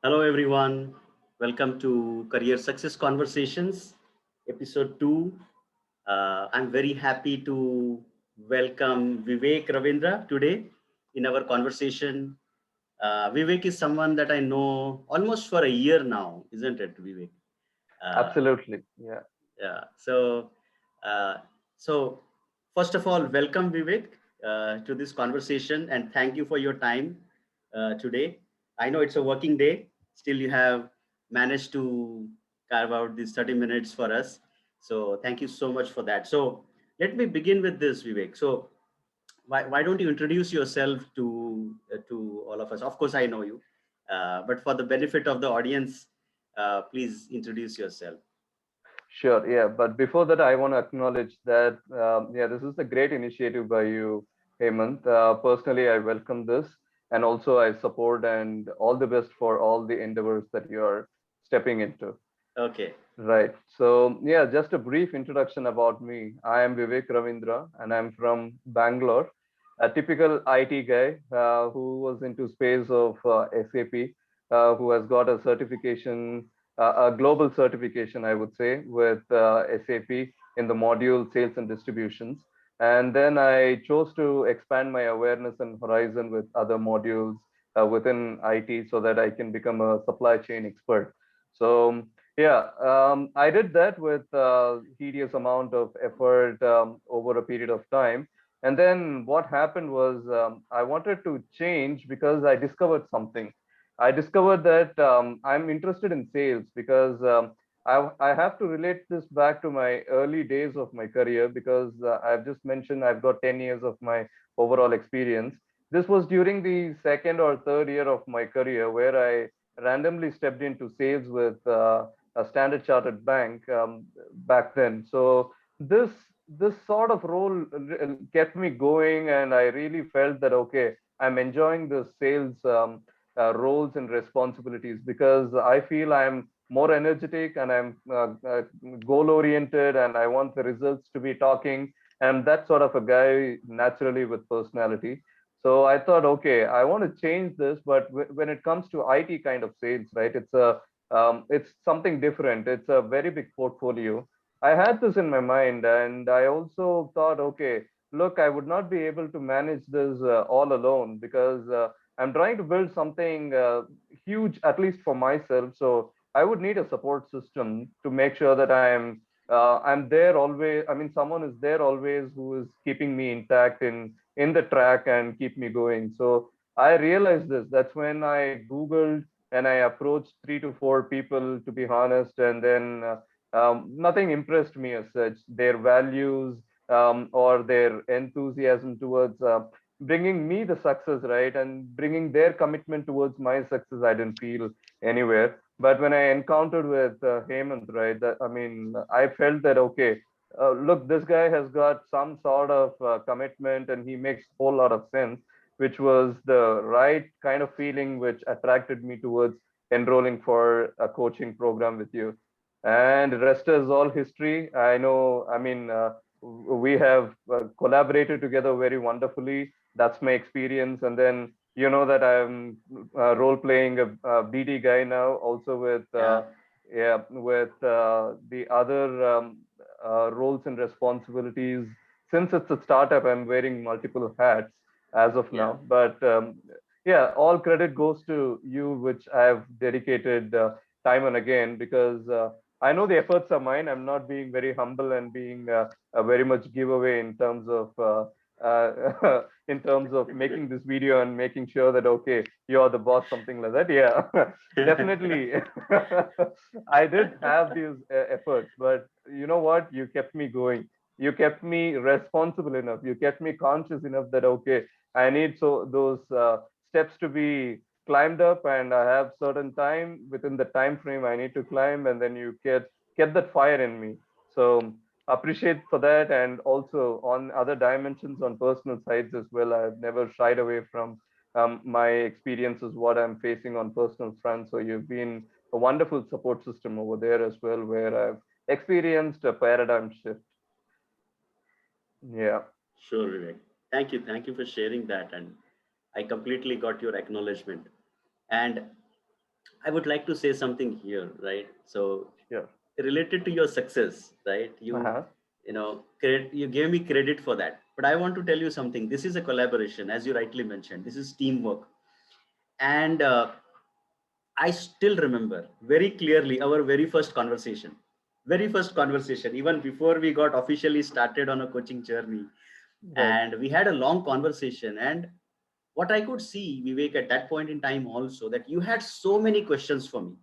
Hello, everyone. Welcome to Career Success Conversations, episode 2. I'm very happy to welcome Vivek Ravindra today in our conversation. Vivek is someone that I know almost for a year now, isn't it, Vivek? Uh, Absolutely. Yeah. yeah. Uh, so first of all, welcome Vivek to this conversation, and thank you for your time today. I know it's a working day. Still, you have managed to carve out these 30 minutes for us. So thank you so much for that. So let me begin with this, Vivek. So why don't you introduce yourself to all of us? Of course, I know you, but for the benefit of the audience, please introduce yourself. Sure. Yeah. But before that, I want to acknowledge that, this is a great initiative by you, Hemant. Personally, I welcome this, and also I support and all the best for all the endeavors that you are stepping into. Okay. Right. So, yeah, just a brief introduction about me. I am Vivek Ravindra, and I'm from Bangalore, a typical IT guy who was into space of SAP, who has got a certification, a global certification, I would say, with SAP in the module sales and distributions. And then I chose to expand my awareness and horizon with other modules within IT so that I can become a supply chain expert. So, yeah, I did that with tedious amount of effort over a period of time. And then what happened was I wanted to change because I discovered something. I discovered that I'm interested in sales because I have to relate this back to my early days of my career because I've just mentioned I've got 10 years of my overall experience. This was during the second or third year of my career where I randomly stepped into sales with a Standard Chartered Bank back then. So this sort of role kept me going, and I really felt that okay, I'm enjoying the sales roles and responsibilities because I feel I'm more energetic and I'm goal oriented, and I want the results to be talking. And that sort of a guy naturally with personality. So I thought, okay, I want to change this, but when it comes to IT kind of sales, right? It's something different. It's a very big portfolio. I had this in my mind, and I also thought, okay, look, I would not be able to manage this all alone because I'm trying to build something huge, at least for myself. So I would need a support system to make sure that I'm there always. I mean, someone is there always who is keeping me intact in the track and keep me going. So I realized this. That's when I Googled and I approached 3 to 4 people, to be honest, and then nothing impressed me as such. Their values or their enthusiasm towards bringing me the success, right, and bringing their commitment towards my success, I didn't feel anywhere. But when I encountered with Hemant, right, that, I mean, I felt that okay, look, this guy has got some sort of commitment, and he makes a whole lot of sense, which was the right kind of feeling which attracted me towards enrolling for a coaching program with you. And rest is all history. I know, I mean, we have collaborated together very wonderfully. That's my experience. And then you know that I'm role playing a BD guy now, also with Yeah. yeah, with the other roles and responsibilities. Since it's a startup, I'm wearing multiple hats as of Yeah. now. But yeah, all credit goes to you, which I've dedicated time and again because I know the efforts are mine. I'm not being very humble and being a very much giveaway in terms of in terms of making this video and making sure that okay, you're the boss, something like that. Yeah, definitely. I did have these efforts, but you know what? You kept me going. You kept me responsible enough. You kept me conscious enough that okay, I need those steps to be climbed up, and I have certain time within the time frame I need to climb, and then you get that fire in me. So appreciate for that, and also on other dimensions on personal sides as well. I've never shied away from my experiences, what I'm facing on personal front. So you've been a wonderful support system over there as well, where I've experienced a paradigm shift. Yeah. Sure, Vivek. Thank you. Thank you for sharing that. And I completely got your acknowledgement. And I would like to say something here, right? So Sure. related to your success, right? Uh-huh. You gave me credit for that, but I want to tell you something. This is a collaboration, as you rightly mentioned. This is teamwork. And I still remember very clearly our very first conversation, even before we got officially started on a coaching journey. Right. And we had a long conversation. And what I could see, Vivek, at that point in time also, that you had so many questions for me.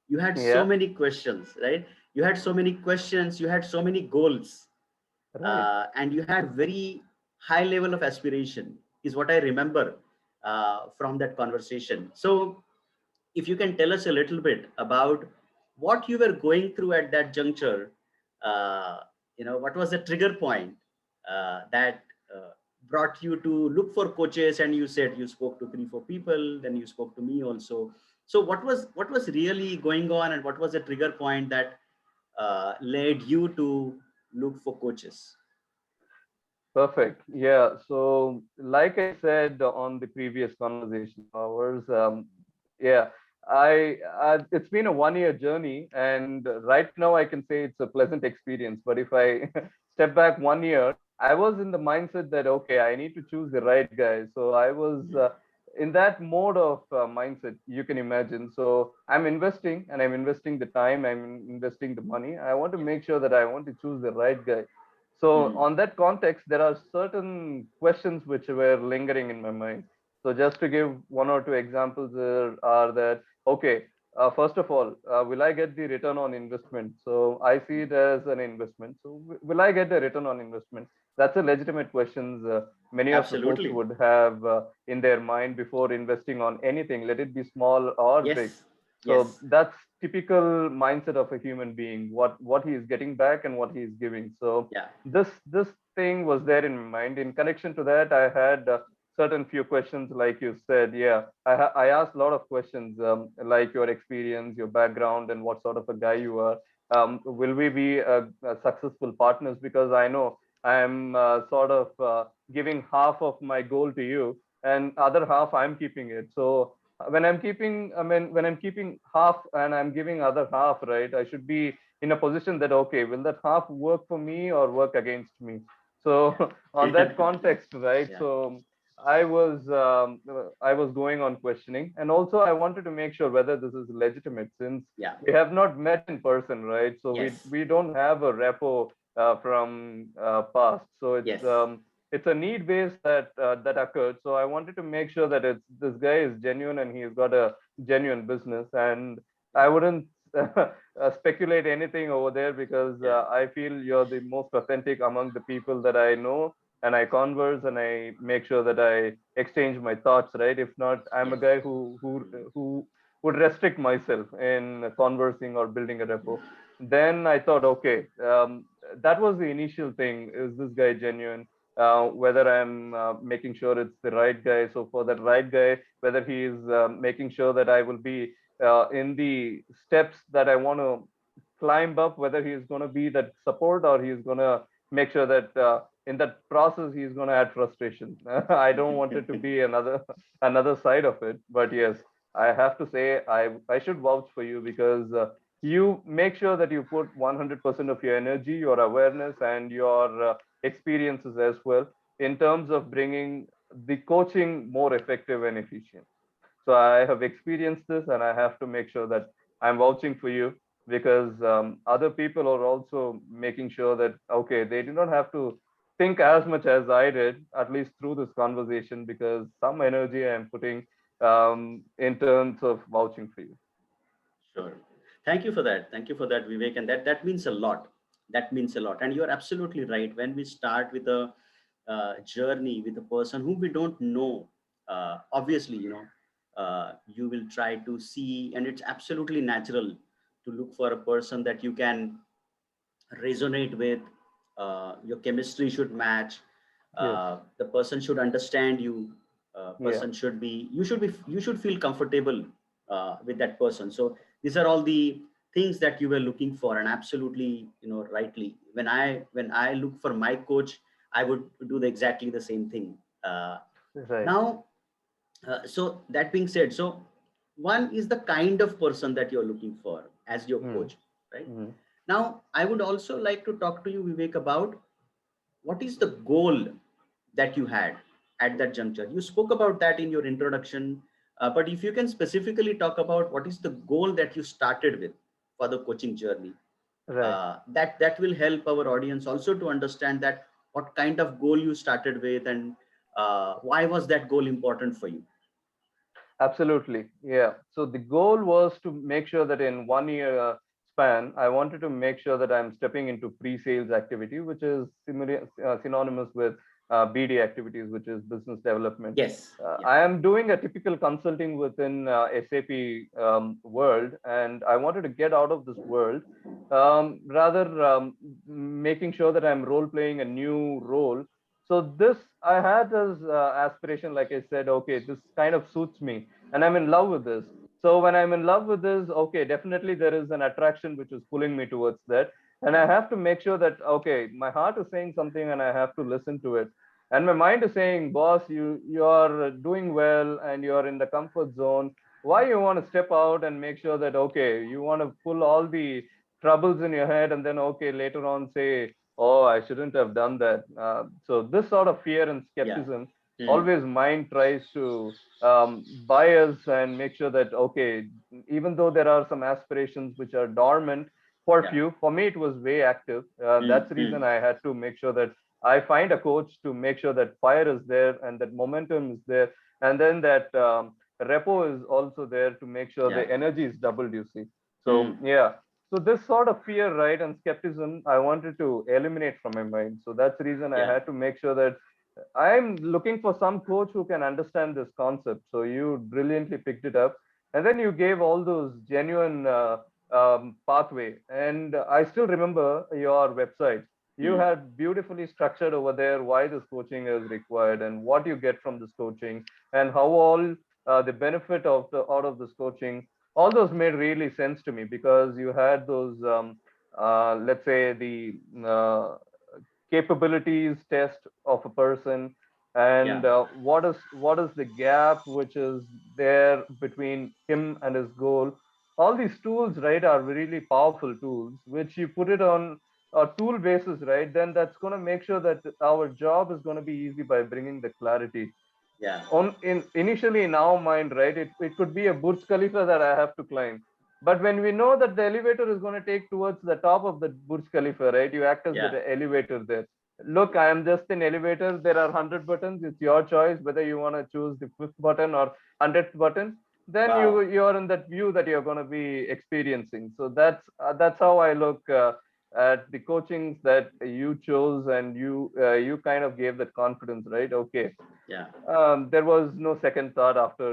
You had so Yeah. many questions, right? You had so many questions, you had so many goals, Right. and you had very high level of aspiration, is what I remember from that conversation. So if you can tell us a little bit about what you were going through at that juncture, uh, what was the trigger point that brought you to look for coaches? And you said you spoke to 3 4 people, then you spoke to me also. So what was really going on, and what was the trigger point that led you to look for coaches? Perfect. Yeah. So, like I said on the previous conversation of ours, yeah, it's been a 1 year journey, and right now I can say it's a pleasant experience. But if I step back 1 year, I was in the mindset that okay, I need to choose the right guy. So I was in that mode of mindset. You can imagine. So I'm investing, and I'm investing the time. I'm investing the money. I want to Yeah. make sure that I want to choose the right guy. So Mm. on that context, there are certain questions which were lingering in my mind. So just to give one or two examples are that, okay, first of all, will I get the return on investment? So I see it as an investment. So will I get the return on investment? That's a legitimate question many of the folks Absolutely. would have in their mind before investing on anything, let it be small or big. Yes. So Yes. that's typical mindset of a human being, what he is getting back and what he is giving. So Yeah. this thing was there in my mind. In connection to that, I had certain few questions, like you said. Yeah, I asked a lot of questions, like your experience, your background, and what sort of a guy you are. Will we be a successful partners? Because I know I am sort of giving half of my goal to you, and other half I'm keeping it. So when I'm keeping half and I'm giving other half, right? I should be in a position that okay, will that half work for me or work against me? So on Yeah. that context, right? Yeah. So I was going on questioning, and also I wanted to make sure whether this is legitimate, since Yeah. we have not met in person, right? So Yes. we don't have a repo from past. So Yes. it's a need base that occurred. So I wanted to make sure that it's this guy is genuine and he's got a genuine business, and Yeah. I wouldn't speculate anything over there, because Yeah. I feel you're the most authentic among the people that I know, and I converse and I make sure that I exchange my thoughts. Right? If not, I'm a Yes. guy who would restrict myself in conversing or building a rapport. Then I thought, okay, that was the initial thing. Is this guy genuine? Whether I'm making sure it's the right guy. So for that right guy, whether he is making sure that I will be in the steps that I want to climb up, whether he is going to be that support or he is going to make sure that in that process he is going to add frustration. I don't want it to be another side of it. But yes, I have to say I should vouch for you, because you make sure that you put 100% of your energy, your awareness, and your experiences as well in terms of bringing the coaching more effective and efficient. So I have experienced this, and I have to make sure that I'm vouching for you, because other people are also making sure that okay, they do not have to think as much as I did, at least through this conversation, because some energy I am putting in terms of vouching for you. Sure. Thank you for that. Thank you for that, Vivek. And that means a lot. That means a lot. And you're absolutely right. When we start with a journey with a person whom we don't know, obviously, you will try to see, and it's absolutely natural to look for a person that you can resonate with. Your chemistry should match. Yes. The person should understand you. Yeah. Person should be you should feel comfortable with that person. So these are all the things that you were looking for. And absolutely, rightly, when I look for my coach, I would do exactly the same thing. Right. Now, so that being said, so One is the kind of person that you're looking for as your Mm, coach, right? mm, Now, I would also like to talk to you, Vivek, about what is the goal that you had at that juncture. You spoke about that in your introduction, but if you can specifically talk about what is the goal that you started with for the coaching journey, right. that will help our audience also to understand that what kind of goal you started with, and why was that goal important for you. Absolutely. Yeah. So the goal was to make sure that in 1 year span, I wanted to make sure that I'm stepping into pre-sales activity, which is synonymous with BD activities, which is business development. Yes. Yeah. I am doing a typical consulting within SAP world, and I wanted to get out of this world, rather making sure that I'm role playing a new role. So this I had as aspiration, like I said, okay, this kind of suits me, and I'm in love with this. So when I'm in love with this, okay, definitely there is an attraction which is pulling me towards that, and I have to make sure that okay, my heart is saying something, and I have to listen to it, and my mind is saying, boss, you are doing well, and you are in the comfort zone. Why you want to step out and make sure that okay, you want to pull all the troubles in your head, and then okay, later on say, oh, I shouldn't have done that. So this sort of fear and Yeah. skepticism, Mhm. always mind tries to bias and make sure that okay, even though there are some aspirations which are dormant for Yeah. few, for me it was way active. That's the reason Mhm. I had to make sure that I find a coach to make sure that fire is there and that momentum is there, and then that repo is also there to make sure Yeah. the energy is doubled, you see. So Mhm. yeah, so this sort of fear, right, and skepticism, I wanted to eliminate from my mind. So that's the reason I Yeah. had to make sure that I'm looking for some coach who can understand this concept. So you brilliantly picked it up, and then you gave all those genuine pathway. And I still remember your website. You Mhm. had beautifully structured over there why this coaching is required and what you get from this coaching, and how all the benefit of the out of this coaching. All those made really sense to me because you had those, let's say, the uh, capabilities test of a person, Yeah. and what is the gap which is there between him and his goal. All these tools, right, are really powerful tools which you put it on a tool basis, right, then that's going to make sure that our job is going to be easy by bringing the clarity Yeah. on in initially in our mind, right? It could be a Burj Khalifa that I have to climb. But when we know that the elevator is going to take towards the top of the Burj Khalifa, right? You act as Yeah. the elevator there. Look, I am just an elevator. There are 100 buttons. It's your choice whether you want to choose the fifth button or 100th button. Then Wow. you're in that view that you're going to be experiencing. So that's how I look at the coachings that you chose, and you kind of gave that confidence, right? Okay, Yeah. there was no second thought after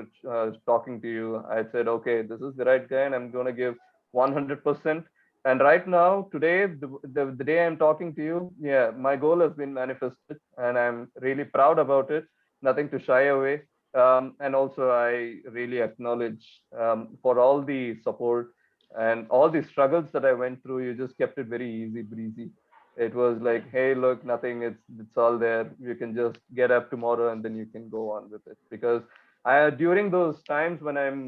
talking to you. I said, okay, this is the right guy, and I'm going to give 100%. And right now, today, the day I'm talking to you, yeah, my goal has been manifested, and I'm really proud about it. Nothing to shy away. And also, I really acknowledge for all the support and all the struggles that I went through. You just kept it very easy breezy. It was Yeah. like, hey, look, nothing, it's all there. You can just get up tomorrow and then you can go on with it. Because I during those times when I'm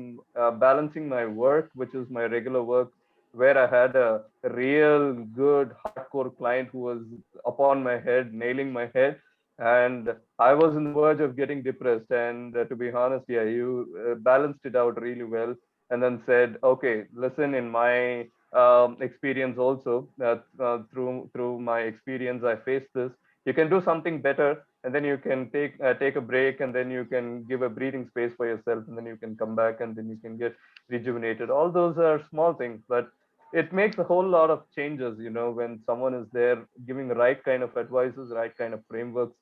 balancing my work, which is my regular work, where I had a real good hardcore client who was upon my head, nailing my head, and I was in the verge of getting depressed. And to be honest, yeah, you balanced it out really well, and then said, okay, listen, in my experience also, through my experience, I faced this. You can do something better, and then you can take a break, and then you can give a breathing space for yourself, and then you can come back, and then you can get rejuvenated. All those are small things, but it makes a whole lot of changes, when someone is there giving the right kind of advices, right kind of frameworks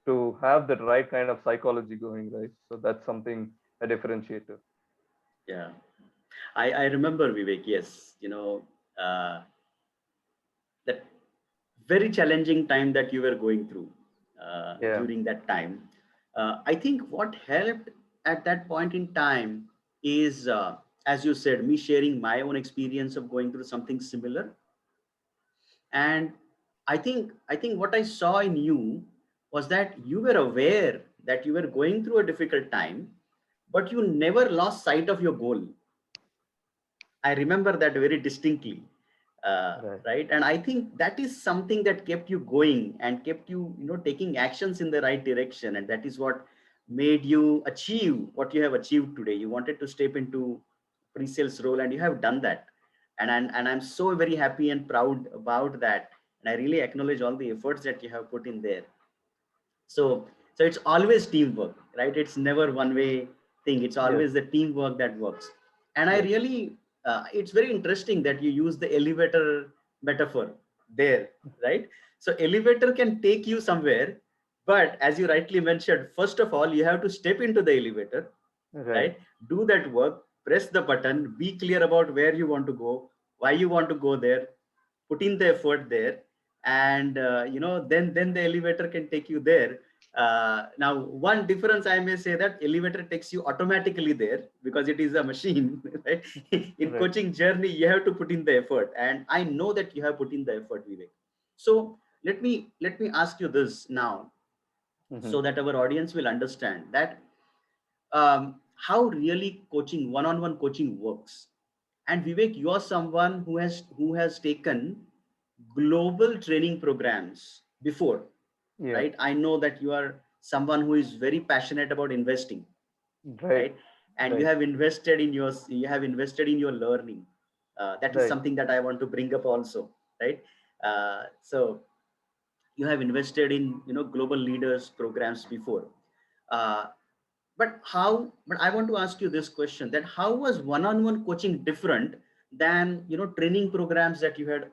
to have that right kind of psychology going, right? So that's something, a differentiator. Yeah. I remember, Vivek. Yes. That very challenging time that you were going through Yeah. during that time. I think what helped at that point in time is, as you said, me sharing my own experience of going through something similar. And I think what I saw in you was that you were aware that you were going through a difficult time, but you never lost sight of your goal. I remember that very distinctly, Right. right? And I think that is something that kept you going and kept you, taking actions in the right direction. And that is what made you achieve what you have achieved today. You wanted to step into pre-sales role, and you have done that. And I'm so very happy and proud about that. And I really acknowledge all the efforts that you have put in there. So it's always teamwork, right? It's never one way thing. It's Yes. always the teamwork that works. And I Yes. really it's very interesting that you use the elevator metaphor there, right? So elevator can take you somewhere, but as you rightly mentioned, first of all you have to step into the elevator, Right. right? Do that work, press the button, be clear about where you want to go, why you want to go there, put in the effort there, and then the elevator can take you there. Now one difference I may say, that elevator takes you automatically there because it is a machine. Right? In Right. coaching journey you have to put in the effort, and I know that you have put in the effort, Vivek. So let me ask you this now, Hmm. so that our audience will understand that how really coaching, one-on-one coaching works. And Vivek, you are someone who has taken global training programs before, Yeah. right? I know that you are someone who is very passionate about investing, Right. right? And you Right. have invested in your learning. That is Right. something that I want to bring up also, right? So you have invested in global leaders programs before. Uh, but I want to ask you this question: that how was one-on-one coaching different than training programs that you had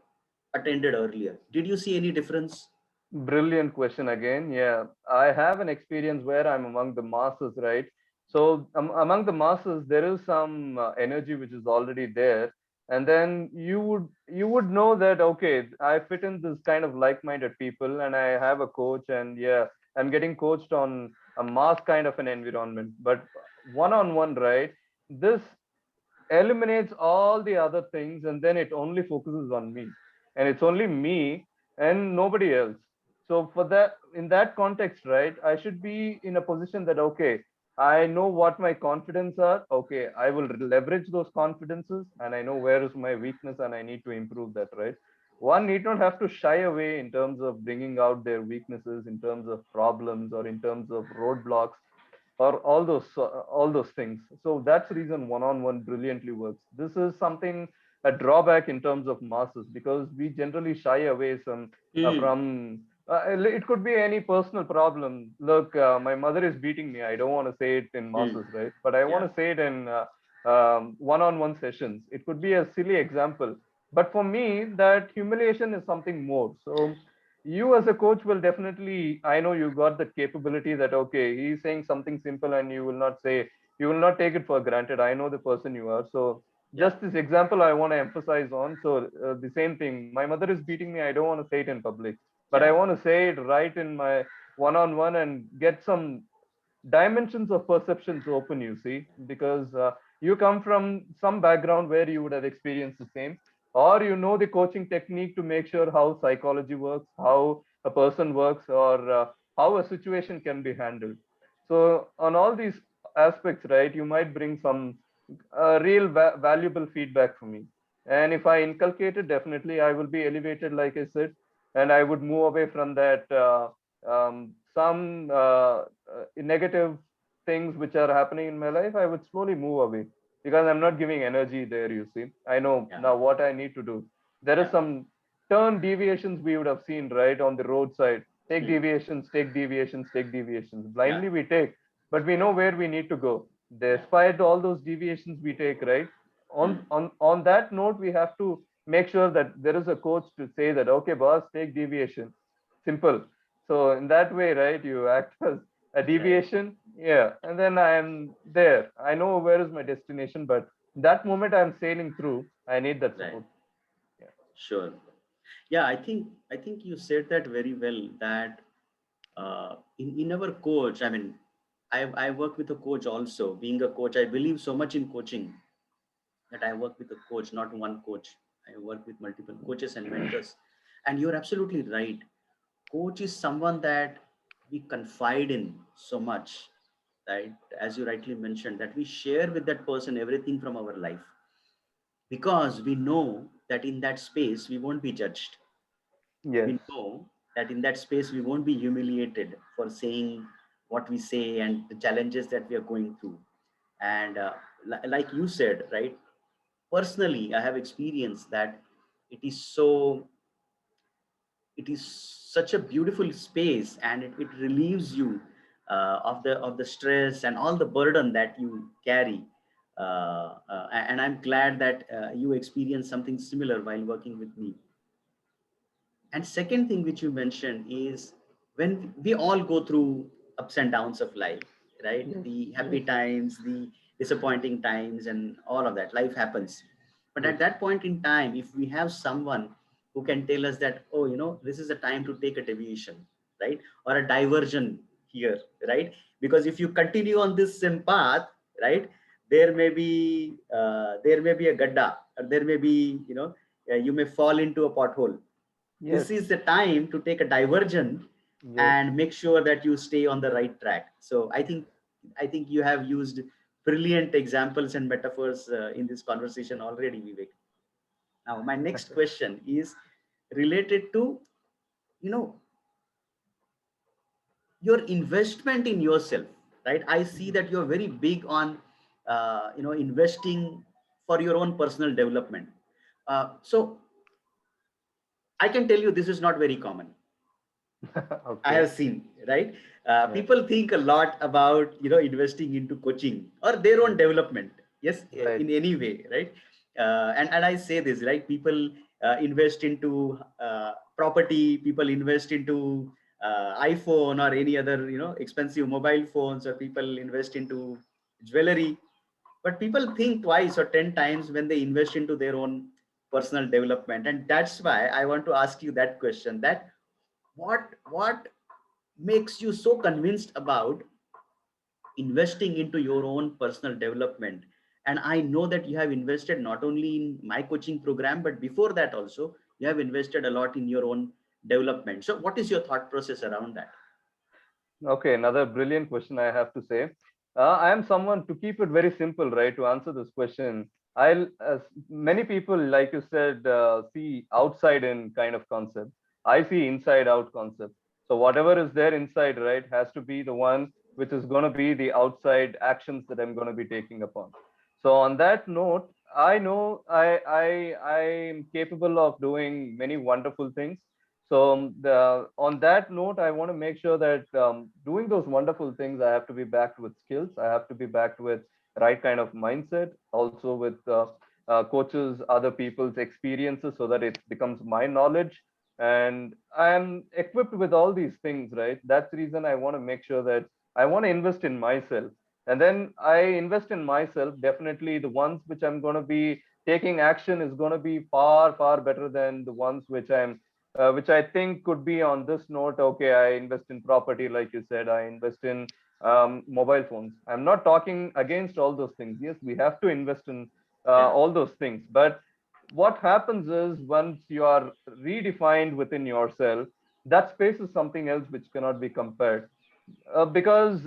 attended earlier? Did you see any difference? Brilliant question again. Yeah, I have an experience where I'm among the masses, right? So among the masses, there is some energy which is already there, and then you would know that okay, I fit in this kind of like-minded people, and I have a coach, and yeah, I'm getting coached on a mass kind of an environment. But one-on-one, right? This eliminates all the other things, and then it only focuses on me, and it's only me and nobody else. So for that, in that context, right, I should be in a position that okay, I know what my confidence are, okay, I will leverage those confidences, and I know where is my weakness and I need to improve that, right? One need not have to shy away in terms of bringing out their weaknesses, in terms of problems, or in terms of roadblocks, or all those things. So that's the reason one-on-one brilliantly works. This is something, a drawback in terms of masses, because we generally shy away Hmm. from it could be any personal problem. Look, my mother is beating me, I don't want to say it in Hmm. masses, right? But I want Yeah. to say it in one-on-one sessions. It could be a silly example, but for me that humiliation is something more. So you as a coach will definitely, I know you got that capability that okay, he's saying something simple and you will not take it for granted. I know the person you are. So Yeah. just this example I want to emphasize on. So the same thing, my mother is beating me, I don't want to say it in public, but I Yeah. want to say it right in my one-on-one and get some dimensions of perceptions open, you see, because you come from some background where you would have experienced the same, or you know the coaching technique to make sure how psychology works, how a person works, or how a situation can be handled. So on all these aspects, right, you might bring some real valuable feedback for me. And if I inculcate it, definitely I will be elevated, like I said, and I would move away from that some negative things which are happening in my life. I would slowly move away because I'm not giving energy there. You see, I know Yeah. now what I need to do. There is Yeah. some turn deviations we would have seen right on the roadside. Take Hmm. deviations, take deviations, take deviations. Yeah. Blindly we take, but we know where we need to go. Yeah. Despite all those deviations we take, right? Hmm. On that note, we have to make sure that there is a coach to say that okay, boss, take deviation. Simple. So in that way, right, you act as a Right. deviation, yeah, and then I am there. I know where is my destination, but that moment I'm sailing through, I need that Right. support. Yeah. Sure. Yeah, I think you said that very well. That in our coach, I mean, I work with a coach also. Being a coach, I believe so much in coaching that I work with a coach, not one coach. I work with multiple coaches and mentors. And you're absolutely right. Coach is someone that we confide in so much, right? As you rightly mentioned, that we share with that person everything from our life, because we know that in that space we won't be judged. Yes. We know that in that space we won't be humiliated for saying what we say and the challenges that we are going through. And like you said, right? Personally, I have experienced that it is so it is such a beautiful space, and it relieves you of the stress and all the burden that you carry. And I'm glad that you experienced something similar while working with me. And second thing which you mentioned is, when we all go through ups and downs of life, right? Yes. The happy Yes. times, the disappointing times, and all of that. Life happens. But Yes. at that point in time, if we have someone who can tell us that, oh, this is a time to take a deviation, right? Or a diversion here, right? Because if you continue on this same path, right, there may be a gadda, or there may be, you may fall into a pothole. Yes. This is the time to take a diversion Yes. and make sure that you stay on the right track. So I think you have used brilliant examples and metaphors in this conversation already, Vivek. Now my next question is related to, you know your investment in yourself, right? I see that you're very big on investing for your own personal development. So I can tell you, this is not very common. I Okay. have seen, right? Yeah. People think a lot about, investing into coaching or their own Yes. development. Yes, Right. in any way, right? And I say this, right? People invest into property. People invest into iPhone or any other, expensive mobile phones, or people invest into jewelry. But people think twice or 10 times when they invest into their own personal development, and that's why I want to ask you that question: that what makes you so convinced about investing into your own personal development? And I know that you have invested not only in my coaching program, but before that also you have invested a lot in your own development. So what is your thought process around that? Okay, another brilliant question I have to say. I am someone to keep it very simple, right? To answer this question, many people, like you said, see outside in kind of concept. I see inside out concept. So whatever is there inside, right, has to be the one which is going to be the outside actions that I'm going to be taking upon. So on that note, I know I am capable of doing many wonderful things. So on that note, I want to make sure that doing those wonderful things, I have to be backed with skills. I have to be backed with right kind of mindset, also with coaches, other people's experiences, so that it becomes my knowledge. And I'm equipped with all these things, right? That's the reason I want to make sure that I want to invest in myself. And then I invest in myself. Definitely, the ones which I'm going to be taking action is going to be far, far better than the ones which I think could be on this note. Okay, I invest in property, like you said, I invest in mobile phones. I'm not talking against all those things. Yes, we have to invest in Yeah, all those things. But what happens is once you are redefined within yourself, that space is something else which cannot be compared. Because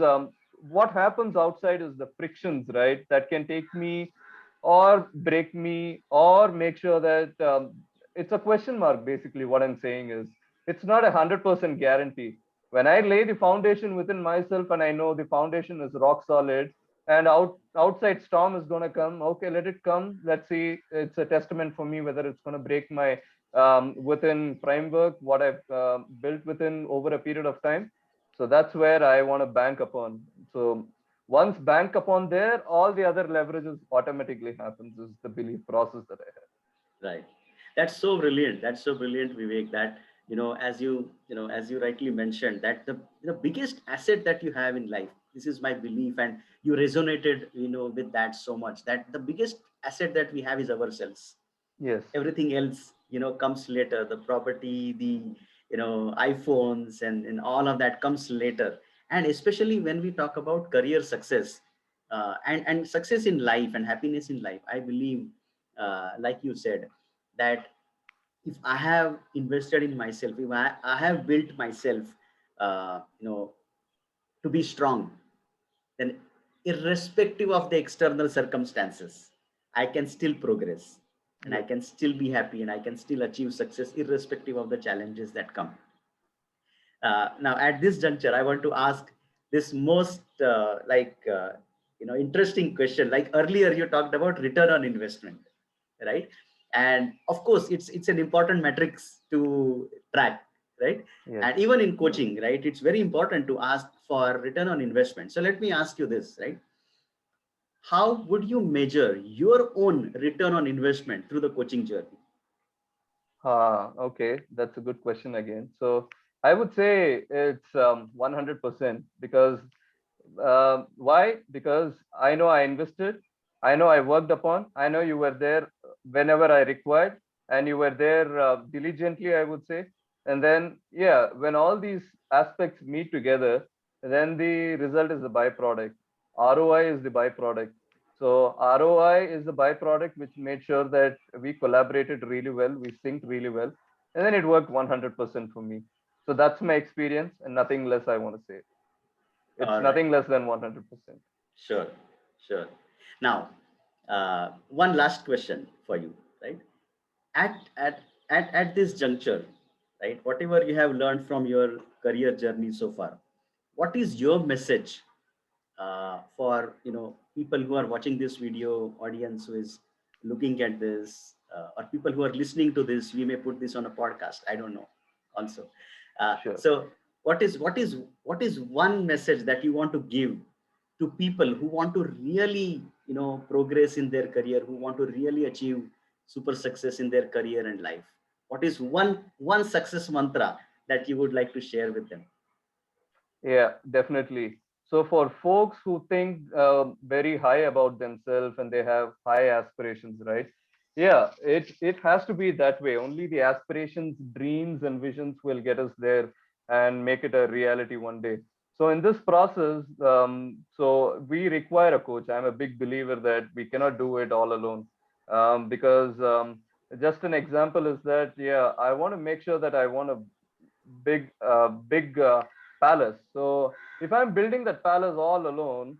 what happens outside is the frictions, right? That can take me or break me or make sure that it's a question mark. Basically, what I'm saying is it's not 100% guarantee. When I lay the foundation within myself and I know the foundation is rock solid, and outside storm is going to come, okay, let it come. Let's see. It's a testament for me whether it's going to break my within framework what I've built within over a period of time. So that's where I want to bank upon. So once bank upon there, all the other leverages automatically happens, is the belief process that I right. That's so brilliant. That's so brilliant, Vivek. That, as you rightly mentioned, that the biggest asset that you have in life. This is my belief, and you resonated, with that so much. That the biggest asset that we have is ourselves. have. Yes. Everything else, comes later. The property, the, iPhones, and all of that comes later. And especially when we talk about career success, and success in life and happiness in life, I believe, like you said, that if I have invested in myself, if I have built myself, to be strong, then irrespective of the external circumstances, I can still progress and I Yeah. can still be happy and I can still achieve success irrespective of the challenges that come. Now, at this juncture, I want to ask this most interesting question. Like earlier, you talked about return on investment, right? And of course, it's an important metrics to track, right? Yes. And even in coaching, right, it's very important to ask for return on investment. So let me ask you this, right? How would you measure your own return on investment through the coaching journey? Okay, that's a good question again. So I would say it's 100% because why? Because I know I invested, I know I worked upon, I know you were there whenever I required, and you were there diligently, I would say. And then, yeah, when all these aspects meet together, then the result is the byproduct. ROI is the byproduct. So ROI is the byproduct which made sure that we collaborated really well, we synced really well, and then it worked 100% for me. So that's my experience, and nothing less I want to say. It's All right. nothing less than 100%. Sure, sure. Now, one last question for you, right? At at at this juncture, right? Whatever you have learned from your career journey so far, what is your message for people who are watching this video, audience who is looking at this, or people who are listening to this? We may put this on a podcast. I don't know. Also, Sure. so what is one message that you want to give to people who want to really progress in their career, who want to really achieve super success in their career and life? What is one success mantra that you would like to share with them? Yeah, definitely. So for folks who think very high about themselves and they have high aspirations, right? Yeah, it has to be that way. Only the aspirations, dreams, and visions will get us there and make it a reality one day. So in this process, so we require a coach. I'm a big believer that we cannot do it all alone, because just an example is that, yeah, I want to make sure that I want a big palace. So if I'm building that palace all alone,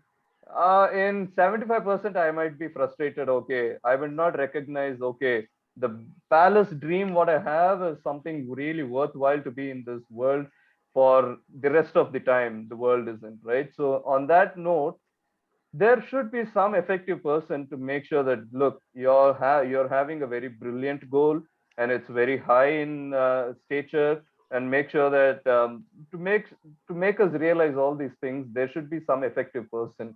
in 75% I might be frustrated. Okay, I will not recognize. Okay, the palace dream what I have is something really worthwhile to be in this world for the rest of the time. The world isn't right. So on that note, there should be some effective person to make sure that look, you're having a very brilliant goal and it's very high in stature, and make sure that to make to make us realize all these things, there should be some effective person.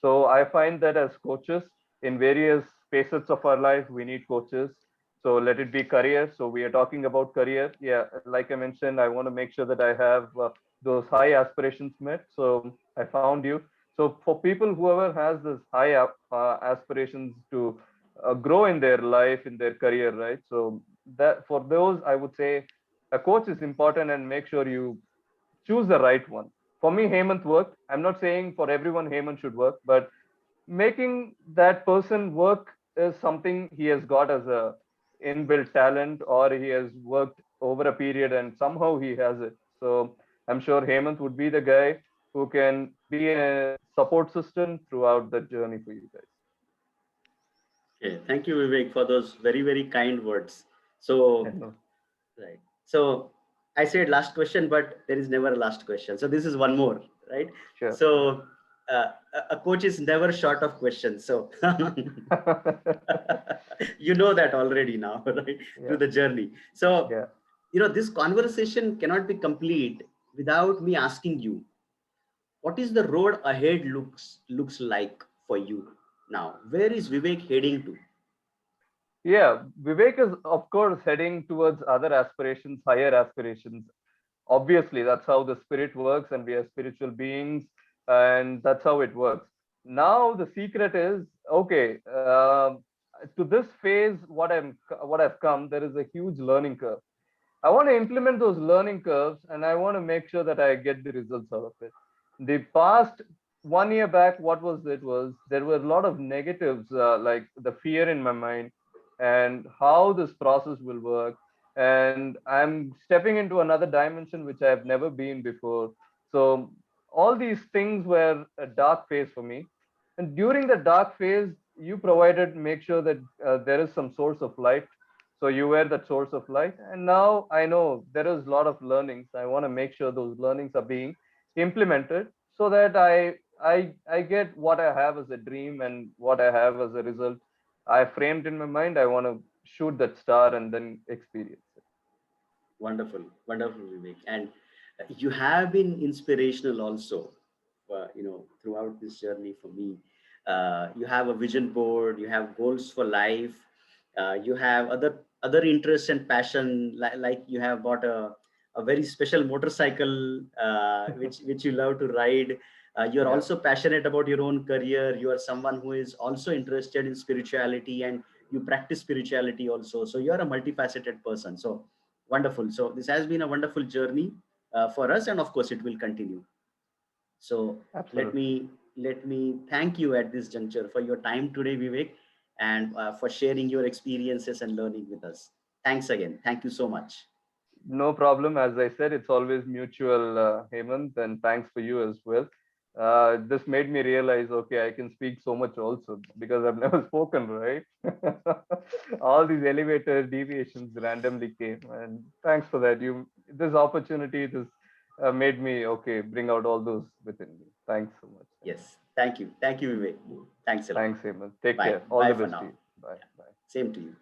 So I find that as coaches in various facets of our life, we need coaches. So let it be career. So we are talking about career. Yeah, like I mentioned, I want to make sure that I have those high aspirations met. So I found you. So for people, whoever has this high aspirations to grow in their life, in their career, right? So that for those, I would say a coach is important, and make sure you choose the right one. For me, Hemant worked. I'm not saying for everyone Hemant should work, but making that person work is something he has got as a inbuilt talent, or he has worked over a period and somehow he has it. So I'm sure Hemant would be the guy who can be a support system throughout the journey for you guys. Okay, thank you, Vivek, for those very, very kind words. So, And, right. So, I said last question, but there is never a last question. So, this is one more, right? sure. So, a coach is never short of questions. So, you know that already now, right? Through Yeah, the journey. So, yeah. this conversation cannot be complete without me asking you, what is the road ahead looks like for you now? Where is Vivek heading to? Yeah, Vivek is of course heading towards other aspirations, higher aspirations. Obviously, that's how the spirit works, and we are spiritual beings, and that's how it works. Now the secret is, okay, to this phase, what I've come, there is a huge learning curve. I want to implement those learning curves, and I want to make sure that I get the results out of it. The past 1 year back, what was it was there were a lot of negatives, like the fear in my mind and how this process will work. And I'm stepping into another dimension which I have never been before. So all these things were a dark phase for me. And during the dark phase, you provided, make sure that there is some source of light. So you were that source of light. And now I know there is a lot of learnings. I want to make sure those learnings are being implemented so that I get what I have as a dream and what I have as a result. I framed in my mind. I want to shoot that star and then experience it. Wonderful, wonderful, Vivek. And you have been inspirational also, throughout this journey for me. You have a vision board, you have goals for life, you have other interests and passion, like you have bought a very special motorcycle, which you love to ride. You're Yeah, also passionate about your own career. You are someone who is also interested in spirituality, and you practice spirituality also. So you are a multifaceted person. So wonderful. So this has been a wonderful journey for us, and of course, it will continue. So let absolutely. me let me thank you at this juncture for your time today, Vivek, and for sharing your experiences and learning with us. Thanks again. Thank you so much. No problem. As I said, it's always mutual, Hemant, and thanks for you as well. This made me realize, okay, I can speak so much also because I've never spoken, right? All these elevator deviations randomly came, and thanks for that. This opportunity, this made me okay, bring out all those within me. Thanks so much. Yes. Thank you. Thank you, Vivek. Thanks a lot. Thanks, Hemant. Take Bye. care. All Bye the for best to now. you. Bye. Yeah. Bye. Same to you.